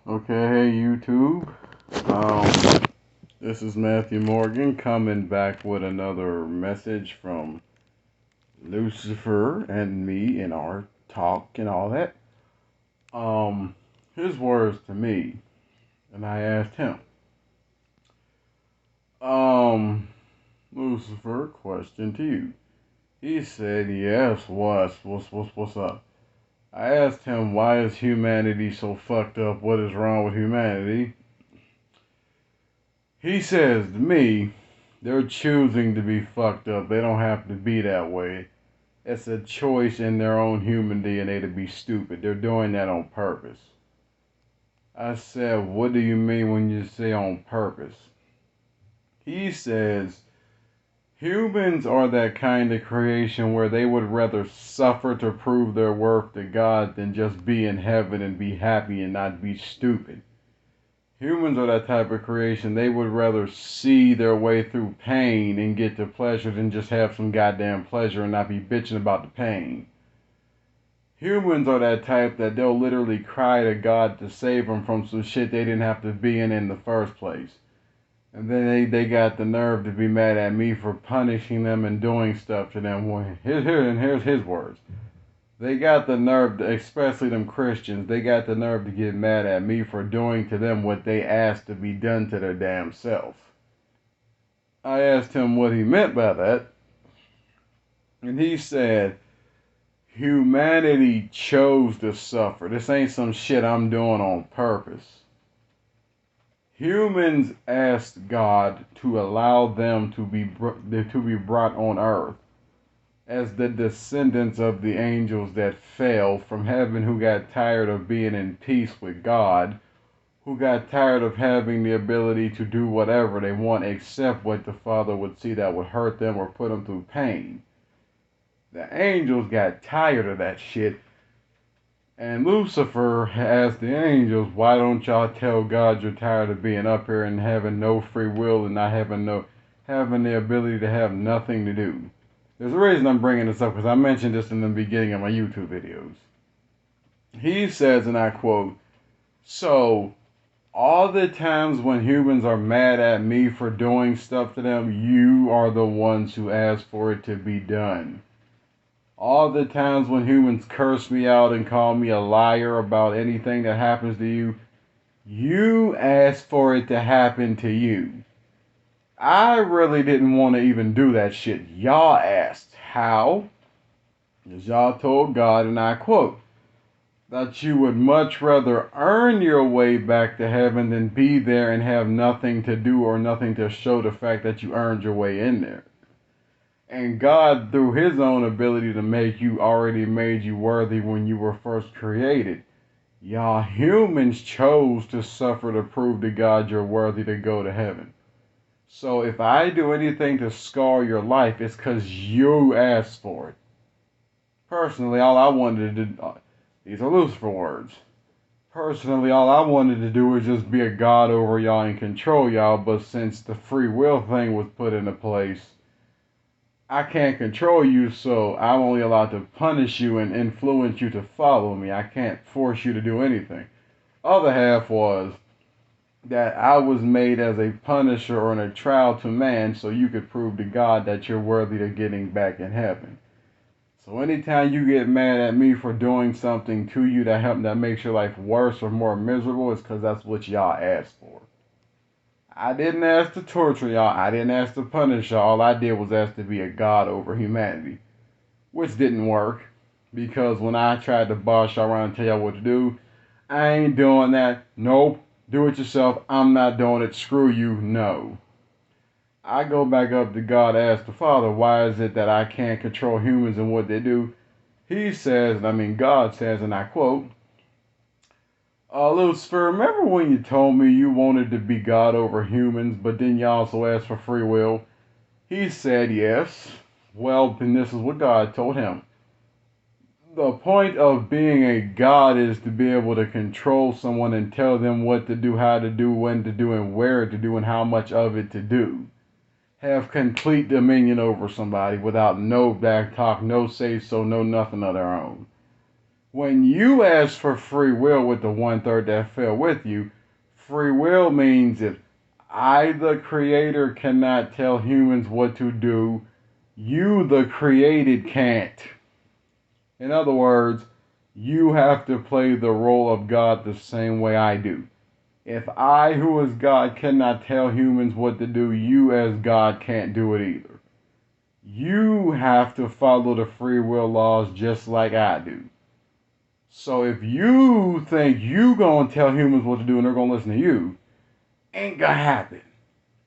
Okay, hey YouTube. Um, this is Matthew Morgan coming back with another message from Lucifer and me in our talk and all that. Um, his words to me, and I asked him, um, Lucifer, question to you. He said, yes, what's up? I asked him, why is humanity so fucked up? What is wrong with humanity? He says to me, they're choosing to be fucked up. They don't have to be that way. It's a choice in their own human DNA to be stupid. They're doing that on purpose. I said, what do you mean when you say on purpose? He says, humans are that kind of creation where they would rather suffer to prove their worth to God than just be in heaven and be happy and not be stupid. Humans are that type of creation. They would rather see their way through pain and get to pleasure than just have some goddamn pleasure and not be bitching about the pain. Humans are that type that they'll literally cry to God to save them from some shit they didn't have to be in the first place. And then they got the nerve to be mad at me for punishing them and doing stuff to them. Here's his words. They got the nerve, especially them Christians, they got the nerve to get mad at me for doing to them what they asked to be done to their damn self. I asked him what he meant by that, and he said, humanity chose to suffer. This ain't some shit I'm doing on purpose. Humans asked God to allow them to be brought on earth as the descendants of the angels that fell from heaven, who got tired of being in peace with God, who got tired of having the ability to do whatever they want except what the Father would see that would hurt them or put them through pain. The angels got tired of that shit. And Lucifer asked the angels, why don't y'all tell God you're tired of being up here and having no free will and not having the ability to have nothing to do? There's a reason I'm bringing this up, because I mentioned this in the beginning of my YouTube videos. He says, and I quote, so all the times when humans are mad at me for doing stuff to them, you are the ones who asked for it to be done. All the times when humans curse me out and call me a liar about anything that happens to you, you asked for it to happen to you. I really didn't want to even do that shit. Y'all asked. How? Because y'all told God, and I quote, that you would much rather earn your way back to heaven than be there and have nothing to do or nothing to show the fact that you earned your way in there. And God, through his own ability to make you, already made you worthy when you were first created. Y'all humans chose to suffer to prove to God you're worthy to go to heaven. So if I do anything to scar your life, it's because you asked for it. Personally, all I wanted to do, these are Lucifer words. Personally, all I wanted to do was just be a god over y'all and control y'all, but since the free will thing was put into place, I can't control you, so I'm only allowed to punish you and influence you to follow me. I can't force you to do anything. Other half was that I was made as a punisher or a trial to man so you could prove to God that you're worthy of getting back in heaven. So anytime you get mad at me for doing something to you that makes your life worse or more miserable, it's because that's what y'all asked for. I didn't ask to torture y'all. I didn't ask to punish y'all. All I did was ask to be a god over humanity, which didn't work, because when I tried to boss y'all around and tell y'all what to do, I ain't doing that. Nope. Do it yourself. I'm not doing it. Screw you. No. I go back up to God, ask the Father, why is it that I can't control humans and what they do? He says, God says, and I quote, Lucifer, remember when you told me you wanted to be God over humans, but then you also asked for free will? He said, yes. Well, then this is what God told him. The point of being a God is to be able to control someone and tell them what to do, how to do, when to do, and where to do, and how much of it to do. Have complete dominion over somebody without no back talk, no say so, no nothing of their own. When you ask for free will with the 1/3 that fell with you, free will means if I, the creator, cannot tell humans what to do, you, the created, can't. In other words, you have to play the role of God the same way I do. If I, who is God, cannot tell humans what to do, you, as God, can't do it either. You have to follow the free will laws just like I do. So if you think you gonna tell humans what to do and they're gonna listen to you, ain't gonna happen.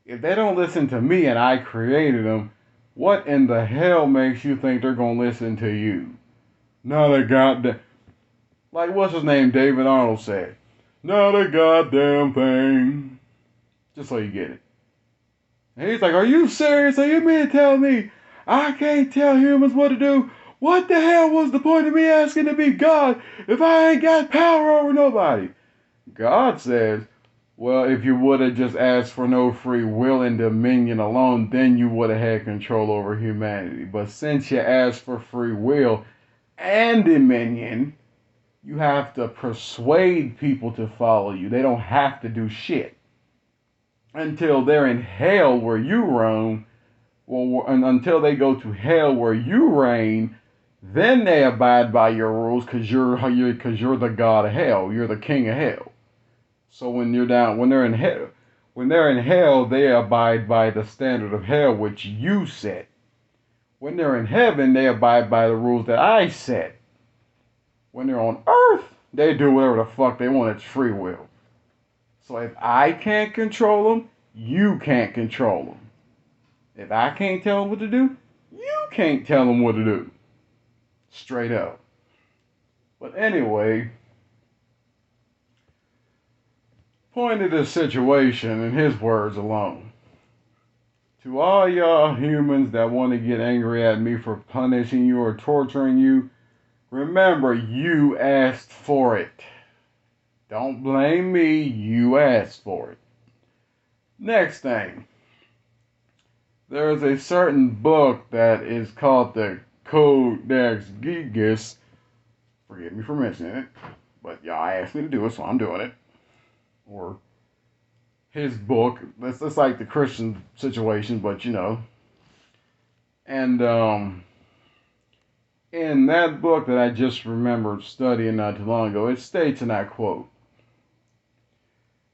If they don't listen to me and I created them, what in the hell makes you think they're gonna listen to you? Not a goddamn, like what's his name, David Arnold said, not a goddamn thing. Just so you get it. And he's like, are you serious? Are you mean to tell me I can't tell humans what to do? What the hell was the point of me asking to be God if I ain't got power over nobody? God says, well, if you would have just asked for no free will and dominion alone, then you would have had control over humanity. But since you asked for free will and dominion, you have to persuade people to follow you. They don't have to do shit until they're in hell where you roam. Well, until they go to hell where you reign, then they abide by your rules because you're the god of hell. You're the king of hell. So when they're in hell, they abide by the standard of hell which you set. When they're in heaven, they abide by the rules that I set. When they're on earth, they do whatever the fuck they want. It's free will. So if I can't control them, you can't control them. If I can't tell them what to do, you can't tell them what to do. Straight up. But anyway, point of this situation in his words alone. To all y'all humans that want to get angry at me for punishing you or torturing you, remember you asked for it. Don't blame me, you asked for it. Next thing. There is a certain book that is called the Codex Gigas. Forgive me for mentioning it, but y'all asked me to do it, so I'm doing it. Or his book. That's like the Christian situation, but you know. And in that book that I just remembered studying not too long ago, it states, and I quote,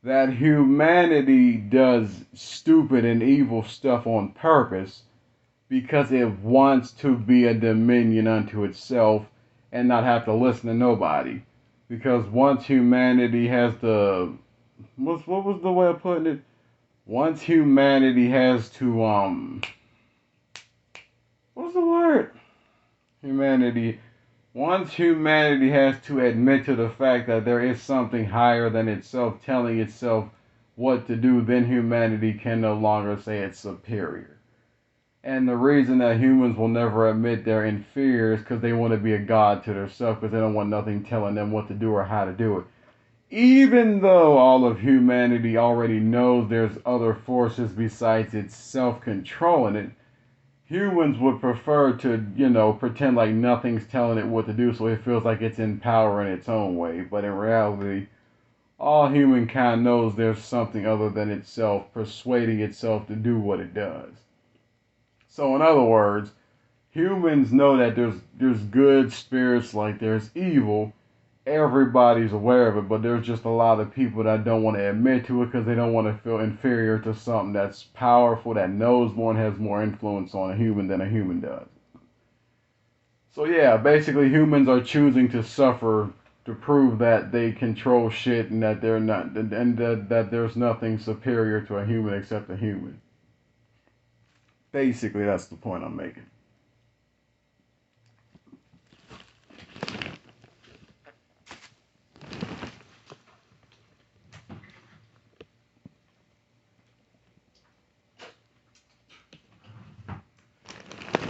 that humanity does stupid and evil stuff on purpose because it wants to be a dominion unto itself and not have to listen to nobody. Because once humanity has the, what was the way of putting it? Once humanity has to, what's the word? Once humanity has to admit to the fact that there is something higher than itself telling itself what to do, then humanity can no longer say it's superior. And the reason that humans will never admit they're inferior is because they want to be a god to themselves, because they don't want nothing telling them what to do or how to do it. Even though all of humanity already knows there's other forces besides itself controlling it, humans would prefer to, pretend like nothing's telling it what to do so it feels like it's in power in its own way. But in reality, all humankind knows there's something other than itself persuading itself to do what it does. So in other words, humans know that there's good spirits like there's evil. Everybody's aware of it, but there's just a lot of people that don't want to admit to it because they don't want to feel inferior to something that's powerful, that knows more and has more influence on a human than a human does. So yeah, basically humans are choosing to suffer to prove that they control shit and that they're not, and that there's nothing superior to a human except a human. Basically, that's the point I'm making.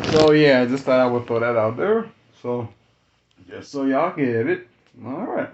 So yeah, just thought I would throw that out there. So just so y'all get it. All right.